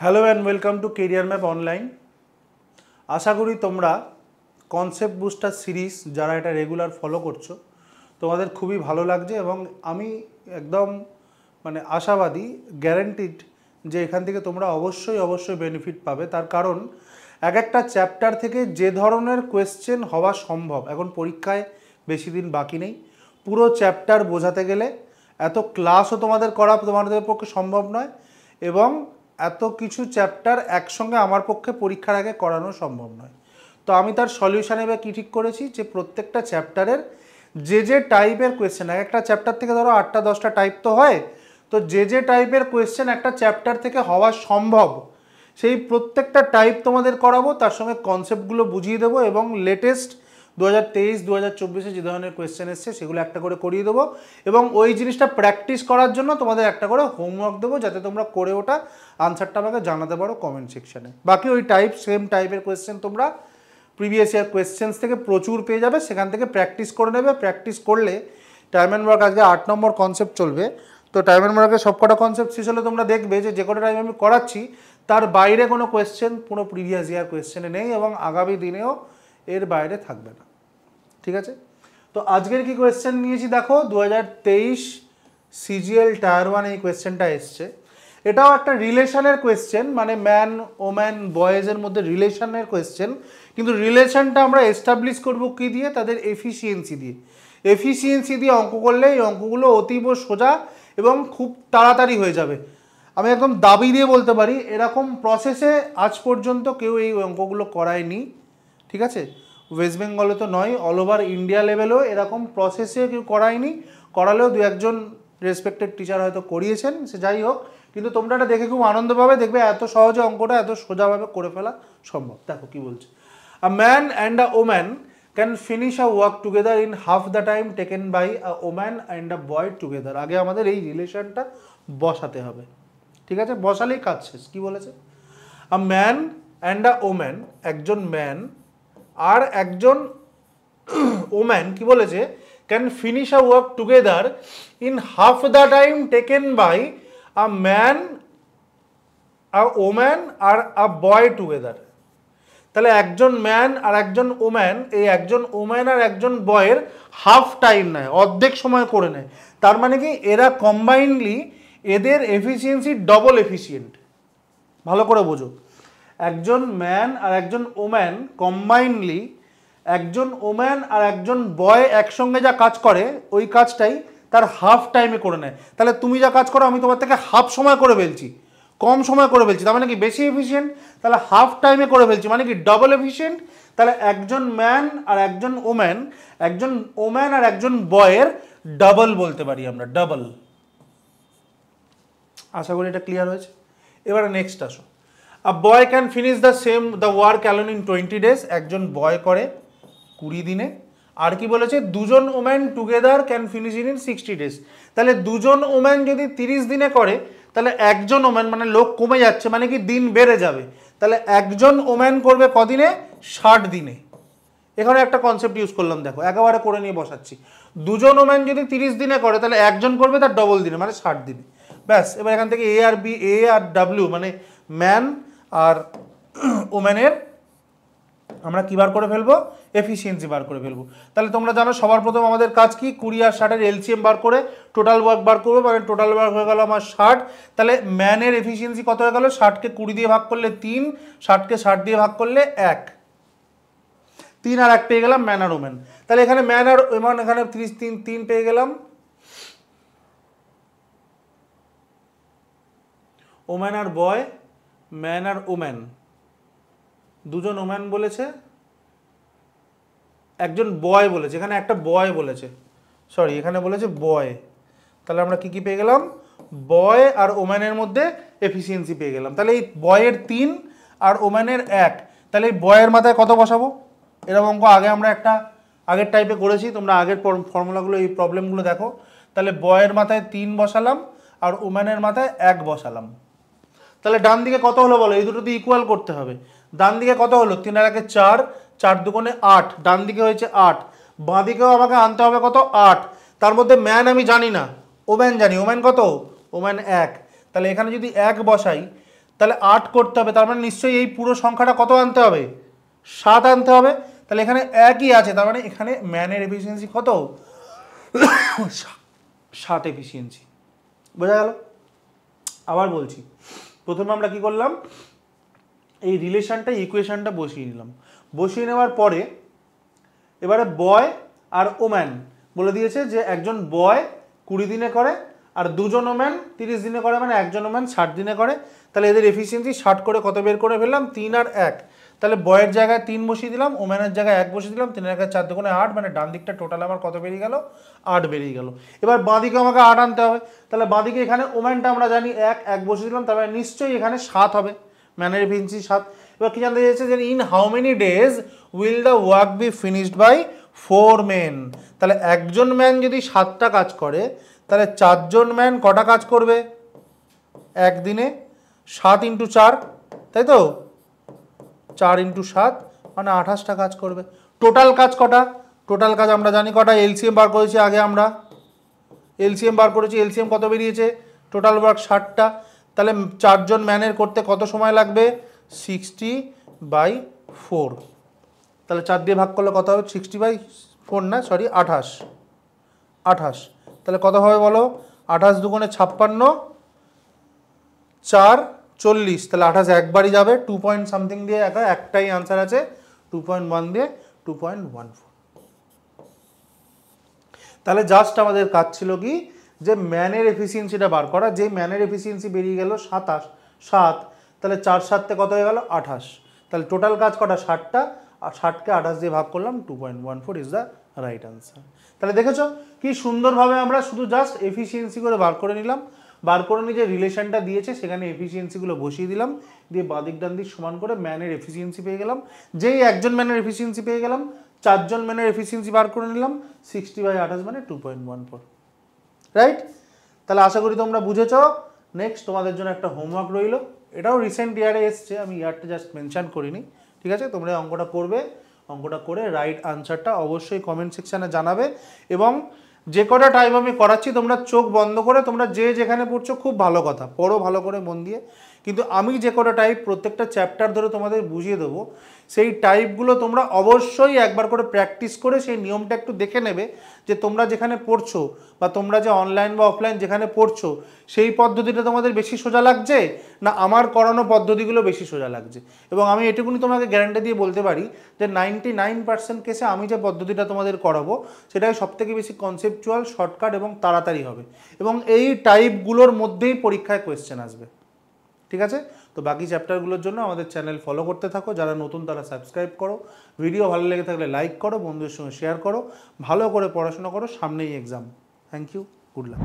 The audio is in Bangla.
Hello and welcome to career map online. আশা করি তোমরা কনসেপ্ট বুস্টার সিরিজ যারা এটা রেগুলার ফলো করছো তোমাদের খুবই ভালো লাগছে এবং আমি একদম আশাবাদী, গ্যারেন্টিড যে এখান থেকে তোমরা অবশ্যই বেনিফিট পাবে। তার কারণ এক একটা চ্যাপ্টার থেকে যে ধরনের কোয়েশ্চেন হওয়া সম্ভব, এখন পরীক্ষায় বেশি দিন বাকি নেই, পুরো চ্যাপ্টার বোঝাতে গেলে এত ক্লাসও তোমাদের করা তোমাদের পক্ষে সম্ভব নয় এবং এত কিছু চ্যাপ্টার একসঙ্গে আমার পক্ষে পরীক্ষার আগে করানো সম্ভব নয়। তো আমি তার সলিউশন এবার কী ঠিক করেছি যে প্রত্যেকটা চ্যাপ্টারের যে টাইপের কোয়েশ্চেন, এক একটা চ্যাপ্টার থেকে ধরো 8টা 10টা টাইপ তো হয়, তো যে টাইপের কোয়েশ্চেন একটা চ্যাপ্টার থেকে হওয়া সম্ভব সেই প্রত্যেকটা টাইপ তোমাদের করাবো, তার সঙ্গে কনসেপ্টগুলো বুঝিয়ে দেবো এবং লেটেস্ট 2023 2024 যে ধরনের কোয়েশ্চেন এসছে সেগুলো একটা করে করিয়ে দেবো এবং ওই জিনিসটা প্র্যাকটিস করার জন্য তোমাদের একটা করে হোমওয়ার্ক দেবো যাতে তোমরা করে ওটা আনসারটা আমাকে জানাতে পারো কমেন্ট সেকশানে। বাকি ওই সেম টাইপের কোয়েশ্চেন তোমরা প্রিভিয়াস ইয়ার কোয়েশ্চেন্স থেকে প্রচুর পেয়ে যাবে, সেখান থেকে প্র্যাকটিস করে নেবে। প্র্যাকটিস করলে টাইম অ্যান্ড ওয়ার্ক আজকে 8 নম্বর কনসেপ্ট চলবে, তো টাইম অ্যান্ড ওয়ার্কের সবকটা কনসেপ্ট শেষ হলে তোমরা দেখবে যে কটা টাইম আমি করাচ্ছি তার বাইরে কোনো কোয়েশ্চেন পুরো প্রিভিয়াস ইয়ার কোয়েশ্চেনে নেই এবং আগামী দিনেও এর বাইরে থাকবে না। ঠিক আছে, তো আজকের কি কোয়েশ্চেন নিয়েছি দেখো, 2023 সিজিএল টায়ার 1 এই কোয়েশ্চেনটা এসছে। এটাও একটা রিলেশনের কোয়েশ্চেন, মানে ম্যান ওম্যান বয়েজের মধ্যে রিলেশনের কোয়েশ্চেন, কিন্তু রিলেশনটা আমরা এস্টাবলিশ করব কি দিয়ে? তাদের এফিসিয়েন্সি দিয়ে। এফিসিয়েন্সি দিয়ে অঙ্ক করলে এই অঙ্কগুলো অতীব সোজা এবং খুব তাড়াতাড়ি হয়ে যাবে। আমি একদম দাবি দিয়ে বলতে পারি এরকম প্রসেসে আজ পর্যন্ত কেউ এই অঙ্কগুলো করায়নি। ঠিক আছে, ওয়েস্ট বেঙ্গলে তো নয়, অল ওভার ইন্ডিয়া লেভেলেও এরকম প্রসেসে কেউ করায়নি। করালেও দু একজন রেসপেক্টেড টিচার হয়তো করিয়েছেন, সে যাই হোক, কিন্তু তোমরা এটা দেখে খুব আনন্দ পাবে, দেখবে এত সহজে অঙ্কটা এত সোজাভাবে করে ফেলা সম্ভব। দেখো কি বলছে, a man and a woman can finish a work together in half the time taken by a woman and a boy together. আগে আমাদের এই রিলেশনটা বসাতে হবে। ঠিক আছে, বসালেই কাজ শেষ। কি বলেছে? A man and a woman, একজন ম্যান আর একজন ওম্যান কি বলেছে, can finish a work together in half the time taken by a man, a woman আর আ বয় টুগেদার। তাহলে একজন ম্যান আর একজন ওম্যান, এই একজন ওম্যান আর একজন বয়ের হাফ টাইম নেয়, অর্ধেক সময় করে নেয়। তার মানে কি এরা কম্বাইনলি এদের এফিসিয়েন্সি ডবল এফিসিয়েন্ট। ভালো করে বোঝো, একজন ম্যান আর একজন ওম্যান কম্বাইনলি, একজন ওম্যান আর একজন বয় একসঙ্গে যা কাজ করে ওই কাজটাই তার হাফ টাইমে করে নেয়। তাহলে তুমি যা কাজ করো আমি তোমার থেকে হাফ সময় করে ফেলছি, কম সময় করে ফেলছি, তার মানে কি বেশি এফিসিয়েন্ট। তাহলে হাফ টাইমে করে ফেলছি মানে কি ডবল এফিসিয়েন্ট। তাহলে একজন ম্যান আর একজন ওম্যান, একজন ওম্যান আর একজন বয়ের ডাবল বলতে পারি আমরা, ডাবল। আশা করি এটা ক্লিয়ার হয়েছে। এবারে নেক্সট আসো, a boy can finish the work alone in 20 days, একজন বয় করে 20 দিনে। আর কি বলেছে, দুজন woman together can finish in 60 days। তাহলে দুজন ওম্যান যদি 30 দিনে করে তাহলে একজন ওম্যান, মানে লোক কমে যাচ্ছে মানে কি দিন বেড়ে যাবে, তাহলে একজন ওম্যান করবে কদিনে? 60 দিনে। এখানে একটা কনসেপ্ট ইউজ করলাম, দেখো একেবারে করে নিয়ে বসাচ্ছি। দুজন ওম্যান যদি 30 দিনে করে তাহলে একজন করবে তার ডবল দিনে, মানে 60 দিনে। ব্যাস, এবার এখান থেকে এ আর ডাব্লিউ মানে ম্যান আর ওম্যানের আমরা কী বার করে ফেলবো? এফিসিয়েন্সি বার করে ফেলবো। তাহলে তোমরা জানো সবার প্রথম আমাদের কাজ কি, 20 আর 60-এর এলসিএম বার করে টোটাল ওয়ার্ক বার করবো, মানে টোটাল ওয়ার্ক হয়ে গেল আমার 60। তাহলে ম্যানের এফিসিয়েন্সি কত হয়ে গেল? 60কে 20 দিয়ে ভাগ করলে 3, 60কে 60 দিয়ে ভাগ করলে 1, 3 আর 1 পেয়ে গেলাম ম্যান আর ওম্যান। তাহলে এখানে ম্যান আর ওম্যান, এখানে 30 3 পেয়ে গেলাম, woman are boy, man R woman, দুজন ওম্যান বলেছে, একজন বয় বলেছে, এখানে একটা বয় বলেছে, সরি এখানে বলেছে বয়। তাহলে আমরা কি কি পেয়ে গেলাম? বয় আর ওম্যানের মধ্যে এফিসিয়েন্সি পেয়ে গেলাম। তাহলে এই বয়ের 3 আর ওম্যানের 1, তাহলে এই বয়ের মাথায় কত বসাবো? এরকম অঙ্ক আগে আমরা একটা আগের টাইপে করেছি, তোমরা আগের ফর্মুলাগুলো এই প্রবলেমগুলো দেখো। তাহলে বয়ের মাথায় 3 বসালাম আর ওম্যানের মাথায় 1 বসালাম। তাহলে ডান দিকে কত হলো বলো? এই দুটো তো ইকুয়াল করতে হবে। ডান দিকে কত হলো? 3 আর 1 4, 4 দুগুণে 8, ডান দিকে হয়েছে 8, বাঁ দিকেও আমাকে আনতে হবে কত? 8। তার মধ্যে ম্যান আমি জানি না, ওম্যান জানি। ওম্যান কত? ওম্যান 1। তাহলে এখানে যদি 1 বসাই তাহলে 8 করতে হবে, তার মানে নিশ্চয়ই এই পুরো সংখ্যাটা কত আনতে হবে, 7 আনতে হবে। তাহলে এখানে একই আছে, তার মানে এখানে ম্যানের এফিসিয়েন্সি কত, 7 এফিসিয়েন্সি। বোঝা গেল? আবার বলছি, প্রথমে আমরা কি করলাম, এই রিলেশনটা ইকুয়েশনটা বসিয়ে নিলাম। বসিয়ে নেওয়ার পরে এবারে বয় আর ওম্যান বলে দিয়েছে যে একজন বয় 20 দিনে করে আর দুজন ওম্যান 30 দিনে করে, মানে একজন ওম্যান 60 দিনে করে। তাহলে এদের এফিসিয়েন্সি 60 করে কত বের করে ফেললাম, 3 আর 1। তাহলে বয়ের জায়গায় 3 বসিয়ে দিলাম, ওম্যানের জায়গায় 1 বসিয়ে দিলাম, 3 এর জায়গায় 4 দুগুণে 8, মানে ডান দিকটা টোটাল আমার কত বেরিয়ে গেল, 8 বেরিয়ে গেল। এবার বাঁ দিকে আমাকে 8 আনতে হবে। তাহলে বাঁ দিকে এখানে ওম্যানটা আমরা জানি 1 বসিয়ে দিলাম, তার মানে নিশ্চয়ই এখানে 7 হবে, ম্যানের এফিসিয়েন্সি 7। এবার কি জানতে চাইছে যে in how many days will the work be finished by 4 men. তাহলে একজন ম্যান যদি 7টা কাজ করে, তাহলে 4 জন ম্যান কটা কাজ করবে একদিনে, 7 × 4, তাই তো, 4 × 7 মানে 28টা কাজ করবে। টোটাল কাজ কটা, টোটাল কাজ আমরা জানি কটা, এলসিএম বার করেছি আগে, আমরা এলসিএম বার করেছি, এলসিএম কত বেরিয়েছে, টোটাল ওয়ার্ক 60টা। তাহলে 4 জন ম্যানের করতে কত সময় লাগবে, 60/4। তাহলে 4 দিয়ে ভাগ করলে কত হবে, 60/4 না, সরি 28। তাহলে কত হবে বলো, 28 দুগুণে 56, 4 40। তাহলে 28 একবারই যাবে, 2 পয়েন্ট সামথিং দিয়ে একটাই আনসার আছে, 2.1 দিয়ে 2.14। তাহলে জাস্ট আমাদের কাজ ছিল কি, যে ম্যানের এফিসিয়েন্সিটা বার করা। যে ম্যানের এফিসিয়েন্সি বেরিয়ে গেল 7, তাহলে 4 7 কত হয়ে গেল, 28। তাহলে টোটাল কাজ কটা, 60টা, আর 60কে 28 দিয়ে ভাগ করলাম, 2.14 ইজ দ্য রাইট আনসার। তাহলে দেখেছো কি সুন্দরভাবে আমরা শুধু জাস্ট এফিসিয়েন্সি করে বার করে নিলাম। বার করে নিয়ে যে রিলেশনটা দিয়েছে সেখানে এফিসিয়েন্সিগুলো বসিয়ে দিলাম, দিয়ে বাদিক ডান দিক সমান করে ম্যানের এফিসিয়েন্সি পেয়ে গেলাম। যেই একজন ম্যানের এফিসিয়েন্সি পেয়ে গেলাম, 4 জন ম্যানের এফিসিয়েন্সি বার করে নিলাম, 60/28 মানে 2.14, রাইট? তাহলে আশা করি তোমরা বুঝেছ। নেক্সট তোমাদের জন্য একটা হোমওয়ার্ক রইল, এটাও রিসেন্ট ইয়ারে এসছে, আমি ইয়ারটা জাস্ট মেনশন করিনি, ঠিক আছে? তোমরা অঙ্কটা করবে, অঙ্কটা করে রাইট আনসারটা অবশ্যই কমেন্ট সেকশানে জানাবে। এবং যে কটা টাইপ আমি করাচ্ছি তোমরা চোখ বন্ধ করে, তোমরা যে যেখানে পড়ছো খুব ভালো কথা পড়ো, ভালো করে মন দিয়ে। কিন্তু আমি যে কটা টাইপ প্রত্যেকটা চ্যাপ্টার ধরে তোমাদের বুঝিয়ে দেবো, সেই টাইপগুলো তোমরা অবশ্যই একবার করে প্র্যাকটিস করে সেই নিয়মটা একটু দেখে নেবে, যে তোমরা যেখানে পড়ছো বা তোমরা যে অনলাইন বা অফলাইন যেখানে পড়ছো সেই পদ্ধতিটা তোমাদের বেশি সোজা লাগছে না আমার করানো পদ্ধতিগুলো বেশি সোজা লাগছে। এবং আমি এটুকুনি তোমাকে গ্যারান্টি দিয়ে বলতে পারি যে 99% কেসে আমি যে পদ্ধতিটা তোমাদের করাবো সেটাই সবথেকে বেশি কনসেপচুয়াল, শর্টকাট এবং তাড়াতাড়ি হবে। এবং এই টাইপগুলোর মধ্যেই পরীক্ষায় কোয়েশ্চেন আসবে, ঠিক আছে? তো বাকি চ্যাপ্টারগুলোর জন্য আমাদের চ্যানেল ফলো করতে থাকো, যারা নতুন তারা সাবস্ক্রাইব করো, ভিডিও ভালো লেগে থাকলে লাইক করো, বন্ধুদের সঙ্গে শেয়ার করো, ভালো করে পড়াশোনা করো, সামনেই exam. Thank you, good lakh.